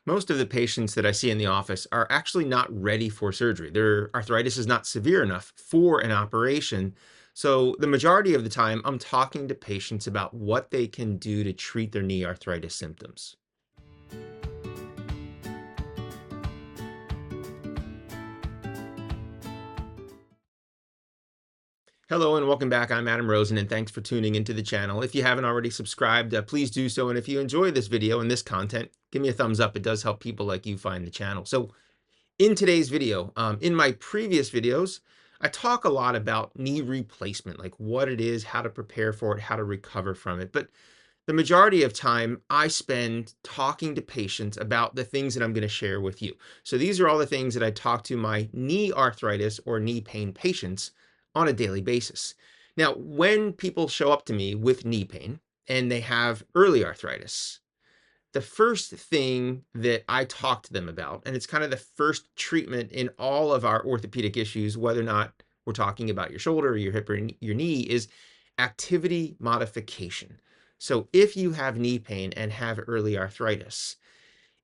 Most of the patients that I see in the office are actually not ready for surgery. Their arthritis is not severe enough for an operation. So the majority of the time, I'm talking to patients about what they can do to treat their knee arthritis symptoms. Hello and welcome back. I'm Adam Rosen, and thanks for tuning into the channel. If you haven't already subscribed, please do so. And if you enjoy this video and this content, give me a thumbs up. It does help people like you find the channel. So in today's video, in my previous videos, I talk a lot about knee replacement, like what it is, how to prepare for it, how to recover from it. But the majority of time I spend talking to patients about the things that I'm going to share with you. So these are all the things that I talk to my knee arthritis or knee pain patients on a daily basis. Now, when people show up to me with knee pain and they have early arthritis, the first thing that I talk to them about, and it's kind of the first treatment in all of our orthopedic issues, whether or not we're talking about your shoulder or your hip or your knee, is activity modification. So if you have knee pain and have early arthritis,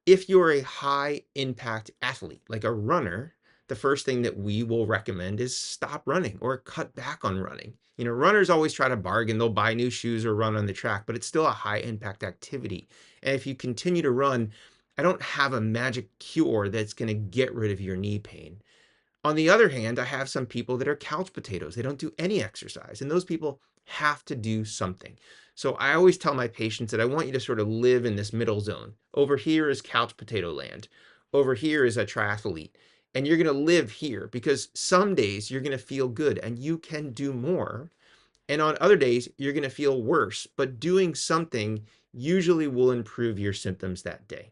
if you're a high impact athlete, like a runner, the first thing that we will recommend is stop running or cut back on running. You know, runners always try to bargain. They'll buy new shoes or run on the track, but it's still a high impact activity. And if you continue to run, I don't have a magic cure that's going to get rid of your knee pain. On the other hand, I have some people that are couch potatoes. They don't do any exercise, and those people have to do something. So I always tell my patients that I want you to sort of live in this middle zone. Over here is couch potato land. Over here is a triathlete. And you're going to live here because some days you're going to feel good and you can do more. And on other days, you're going to feel worse, but doing something usually will improve your symptoms that day.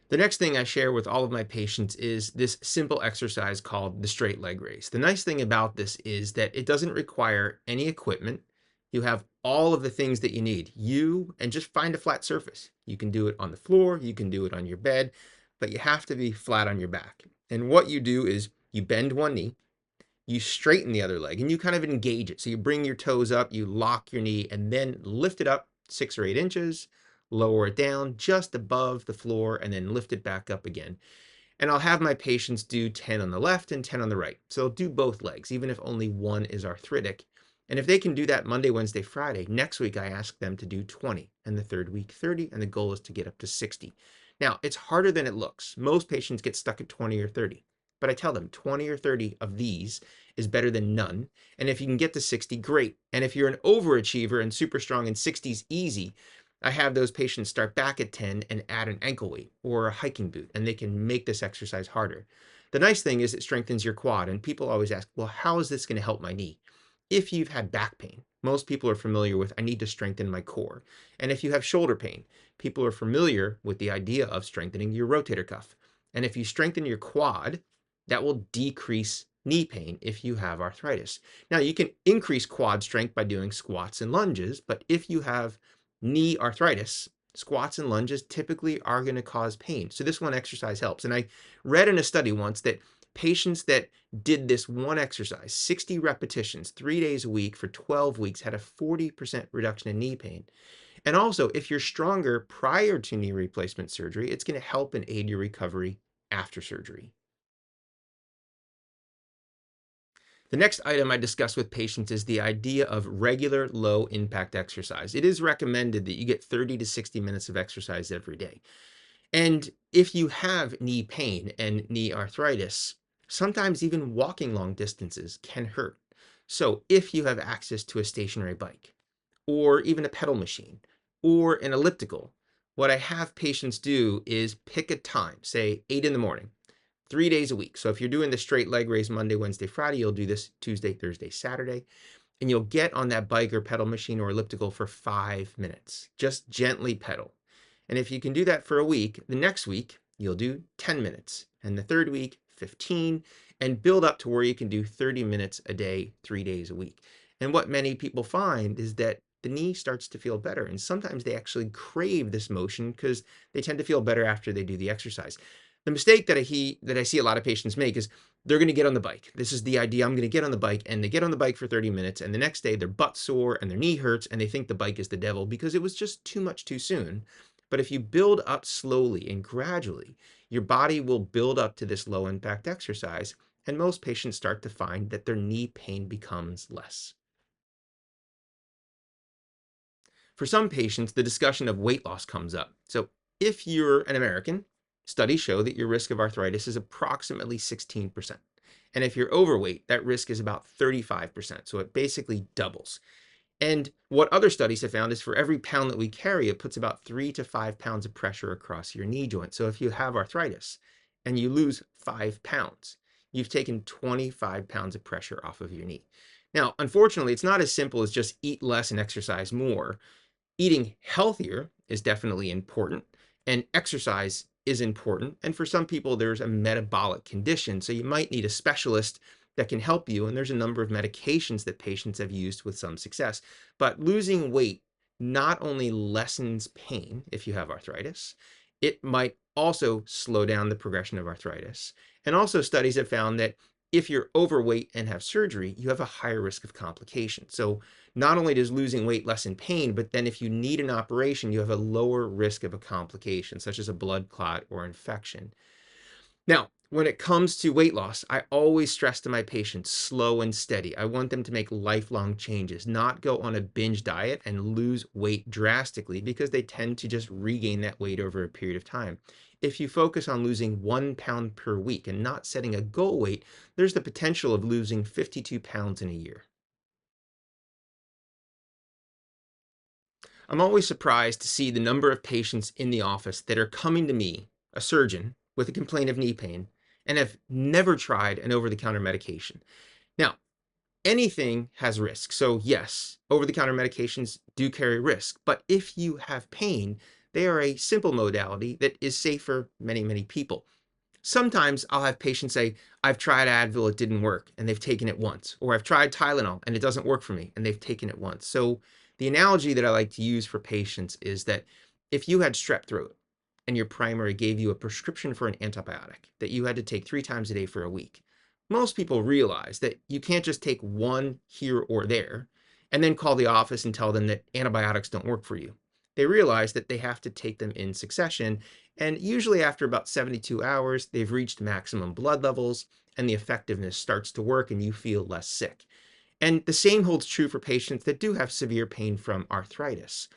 The next thing I share with all of my patients is this simple exercise called the straight leg raise. The nice thing about this is that it doesn't require any equipment. You have all of the things that you need. You and just find a flat surface. You can do it on the floor, you can do it on your bed, but you have to be flat on your back. And what you do is you bend one knee, you straighten the other leg, and you kind of engage it. So you bring your toes up, you lock your knee, and then lift it up 6 or 8 inches, lower it down just above the floor, and then lift it back up again. And I'll have my patients do 10 on the left and 10 on the right. So they'll do both legs, even if only one is arthritic. And if they can do that Monday, Wednesday, Friday, next week I ask them to do 20, and the third week 30, and the goal is to get up to 60. Now, it's harder than it looks. Most patients get stuck at 20 or 30. But I tell them 20 or 30 of these is better than none. And if you can get to 60, great. And if you're an overachiever and super strong and 60 is easy, I have those patients start back at 10 and add an ankle weight or a hiking boot, and they can make this exercise harder. The nice thing is it strengthens your quad, and people always ask, well, how is this going to help my knee? If you've had back pain, most people are familiar with, I need to strengthen my core. And if you have shoulder pain, people are familiar with the idea of strengthening your rotator cuff. And if you strengthen your quad, that will decrease knee pain if you have arthritis. Now, you can increase quad strength by doing squats and lunges, but if you have knee arthritis, squats and lunges typically are going to cause pain. So this one exercise helps. And I read in a study once that patients that did this one exercise, 60 repetitions, 3 days a week for 12 weeks, had a 40% reduction in knee pain. And also, if you're stronger prior to knee replacement surgery, it's going to help and aid your recovery after surgery. The next item I discuss with patients is the idea of regular low impact exercise. It is recommended that you get 30 to 60 minutes of exercise every day. And if you have knee pain and knee arthritis, sometimes even walking long distances can hurt. So if you have access to a stationary bike or even a pedal machine or an elliptical, what I have patients do is pick a time, say 8 in the morning, 3 days a week. So if you're doing the straight leg raise Monday, Wednesday, Friday, you'll do this Tuesday, Thursday, Saturday, and you'll get on that bike or pedal machine or elliptical for 5 minutes. Just gently pedal. And if you can do that for a week, the next week you'll do 10 minutes, and the third week 15, and build up to where you can do 30 minutes a day, 3 days a week. And what many people find is that the knee starts to feel better, and sometimes they actually crave this motion because they tend to feel better after they do the exercise. The mistake that I see a lot of patients make is they're going to get on the bike. This is the idea. I'm going to get on the bike, and they get on the bike for 30 minutes, and the next day their butt's sore and their knee hurts, and they think the bike is the devil because it was just too much too soon. But if you build up slowly and gradually, your body will build up to this low impact exercise, and most patients start to find that their knee pain becomes less. For some patients, the discussion of weight loss comes up. So if you're an American, studies show that your risk of arthritis is approximately 16%. And if you're overweight, that risk is about 35%. So it basically doubles. And what other studies have found is for every pound that we carry, it puts about 3 to 5 pounds of pressure across your knee joint. So if you have arthritis and you lose 5 pounds, you've taken 25 pounds of pressure off of your knee. Now, unfortunately, it's not as simple as just eat less and exercise more. Eating healthier is definitely important, and exercise is important. And for some people, there's a metabolic condition. So you might need a specialist that can help you. And there's a number of medications that patients have used with some success. But losing weight not only lessens pain if you have arthritis, it might also slow down the progression of arthritis. And also, studies have found that if you're overweight and have surgery, you have a higher risk of complications. So not only does losing weight lessen pain, but then if you need an operation, you have a lower risk of a complication, such as a blood clot or infection. Now, when it comes to weight loss, I always stress to my patients, slow and steady. I want them to make lifelong changes, not go on a binge diet and lose weight drastically because they tend to just regain that weight over a period of time. If you focus on losing 1 pound per week and not setting a goal weight, there's the potential of losing 52 pounds in a year. I'm always surprised to see the number of patients in the office that are coming to me, a surgeon, with a complaint of knee pain and have never tried an over the counter medication. Now, anything has risk. So, yes, over the counter medications do carry risk. But if you have pain, they are a simple modality that is safe for many, many people. Sometimes I'll have patients say, I've tried Advil, it didn't work, and they've taken it once. Or I've tried Tylenol and it doesn't work for me, and they've taken it once. So the analogy that I like to use for patients is that if you had strep throat and your primary gave you a prescription for an antibiotic that you had to take 3 times a day for a week, most people realize that you can't just take one here or there and then call the office and tell them that antibiotics don't work for you. They realize that they have to take them in succession, and usually after about 72 hours, they've reached maximum blood levels and the effectiveness starts to work and you feel less sick. And the same holds true for patients that do have severe pain from arthritis.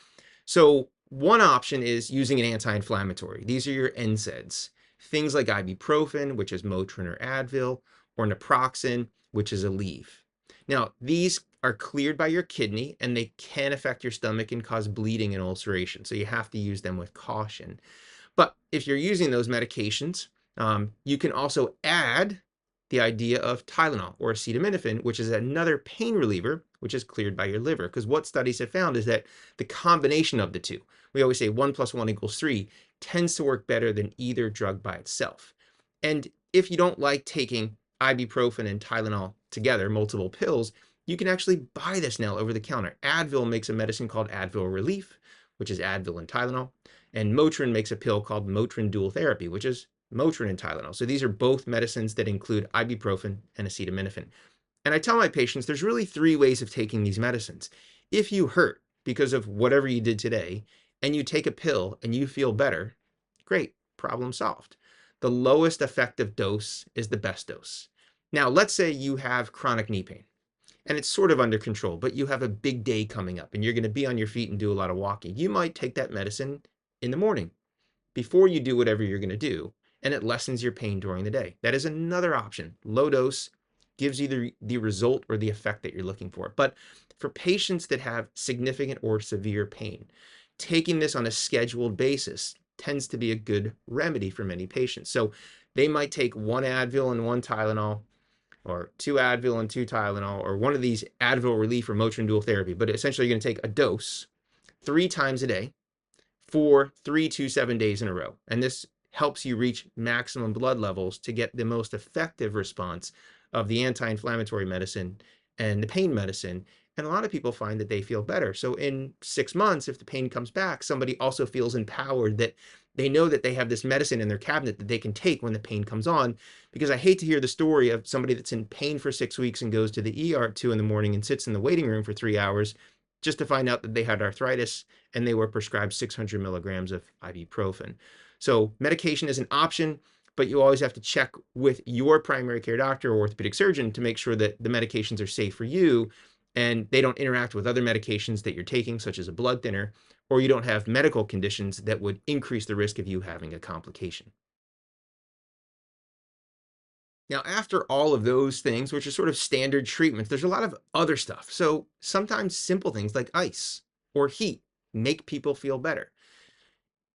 So one option is using an anti-inflammatory. These are your NSAIDs. Things like ibuprofen, which is Motrin or Advil, or naproxen, which is Aleve. Now, these are cleared by your kidney and they can affect your stomach and cause bleeding and ulceration. So you have to use them with caution. But if you're using those medications, you can also add the idea of Tylenol or acetaminophen, which is another pain reliever, which is cleared by your liver. Because what studies have found is that the combination of the two, we always say 1 + 1 = 3, tends to work better than either drug by itself. And if you don't like taking ibuprofen and Tylenol together, multiple pills, you can actually buy this now over the counter. Advil makes a medicine called Advil Relief, which is Advil and Tylenol. And Motrin makes a pill called Motrin Dual Therapy, which is Motrin and Tylenol. So these are both medicines that include ibuprofen and acetaminophen. And I tell my patients there's really 3 ways of taking these medicines. If you hurt because of whatever you did today and you take a pill and you feel better, great, problem solved. The lowest effective dose is the best dose. Now, let's say you have chronic knee pain and it's sort of under control, but you have a big day coming up and you're going to be on your feet and do a lot of walking. You might take that medicine in the morning before you do whatever you're going to do, and it lessens your pain during the day. That is another option. Low dose gives you the result or the effect that you're looking for. But for patients that have significant or severe pain, taking this on a scheduled basis tends to be a good remedy for many patients. So they might take 1 Advil and 1 Tylenol, or 2 Advil and 2 Tylenol, or one of these Advil Relief or Motrin Dual Therapy. But essentially, you're going to take a dose 3 times a day for 3 to 7 days in a row. And this helps you reach maximum blood levels to get the most effective response of the anti-inflammatory medicine and the pain medicine. And a lot of people find that they feel better. So in 6 months, if the pain comes back, somebody also feels empowered that they know that they have this medicine in their cabinet that they can take when the pain comes on. Because I hate to hear the story of somebody that's in pain for 6 weeks and goes to the ER at 2 in the morning and sits in the waiting room for 3 hours just to find out that they had arthritis and they were prescribed 600 milligrams of ibuprofen. So medication is an option, but you always have to check with your primary care doctor or orthopedic surgeon to make sure that the medications are safe for you and they don't interact with other medications that you're taking, such as a blood thinner, or you don't have medical conditions that would increase the risk of you having a complication. Now, after all of those things, which are sort of standard treatments, there's a lot of other stuff. So sometimes simple things like ice or heat make people feel better.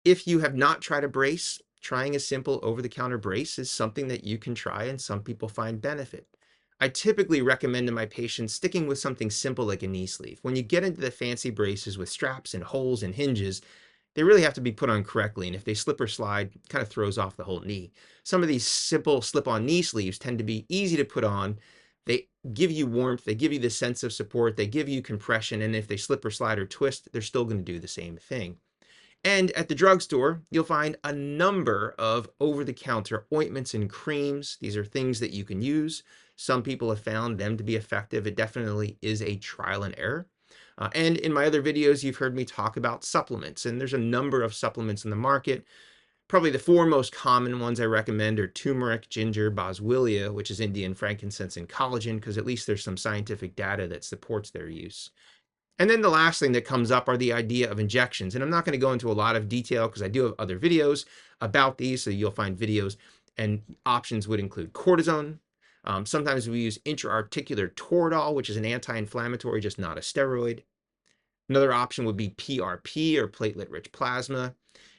If you have not tried a brace, trying a simple over-the-counter brace is something that you can try and some people find benefit. I typically recommend to my patients sticking with something simple like a knee sleeve. When you get into the fancy braces with straps and holes and hinges, they really have to be put on correctly, and if they slip or slide, it kind of throws off the whole knee. Some of these simple slip-on knee sleeves tend to be easy to put on. They give you warmth, they give you the sense of support, they give you compression, and if they slip or slide or twist, they're still going to do the same thing. And at the drugstore, you'll find a number of over-the-counter ointments and creams. These are things that you can use. Some people have found them to be effective. It definitely is a trial and error. And in my other videos, you've heard me talk about supplements, and there's a number of supplements in the market. Probably the four most common ones I recommend are turmeric, ginger, boswellia, which is Indian frankincense, and collagen, because at least there's some scientific data that supports their use. And then the last thing that comes up are the idea of injections. And I'm not going to go into a lot of detail because I do have other videos about these. So you'll find videos, and options would include cortisone. Sometimes we use intra-articular Toradol, which is an anti-inflammatory, just not a steroid. Another option would be PRP, or platelet-rich plasma.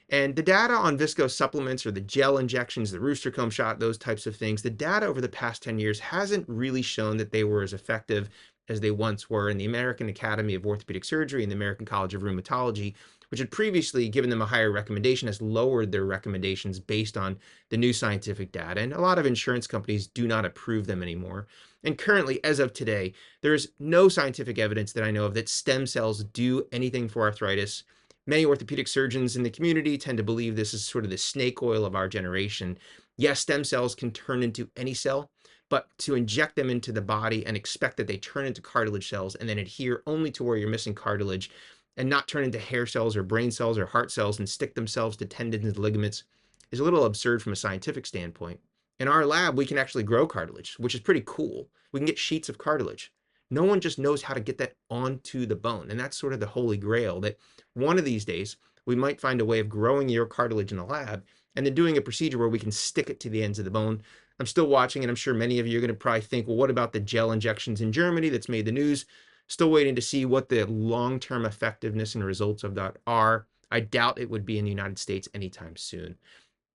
And the data on viscose supplements or the gel injections, the rooster comb shot, those types of things, the data over the past 10 years hasn't really shown that they were as effective as they once were. And the American Academy of Orthopedic Surgery and the American College of Rheumatology, which had previously given them a higher recommendation, has lowered their recommendations based on the new scientific data. And a lot of insurance companies do not approve them anymore. And currently, as of today, there is no scientific evidence that I know of that stem cells do anything for arthritis. Many orthopedic surgeons in the community tend to believe this is sort of the snake oil of our generation. Yes, stem cells can turn into any cell, but to inject them into the body and expect that they turn into cartilage cells and then adhere only to where you're missing cartilage and not turn into hair cells or brain cells or heart cells and stick themselves to tendons and ligaments is a little absurd from a scientific standpoint. In our lab, we can actually grow cartilage, which is pretty cool. We can get sheets of cartilage. No one just knows how to get that onto the bone. And that's sort of the holy grail, that one of these days we might find a way of growing your cartilage in the lab and then doing a procedure where we can stick it to the ends of the bone. I'm still watching, and I'm sure many of you are going to probably think, well, what about the gel injections in Germany that's made the news? Still waiting to see what the long-term effectiveness and results of that are. I doubt it would be in the United States anytime soon.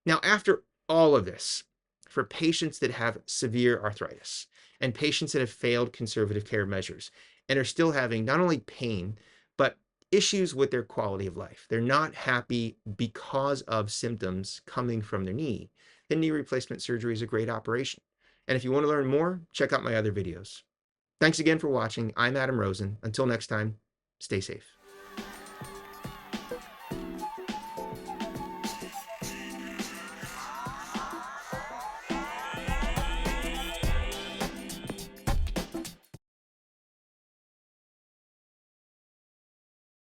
Now, after all of this, for patients that have severe arthritis and patients that have failed conservative care measures and are still having not only pain, but issues with their quality of life, they're not happy because of symptoms coming from their knee, then knee replacement surgery is a great operation. And if you want to learn more, check out my other videos. Thanks again for watching. I'm Adam Rosen. Until next time, stay safe.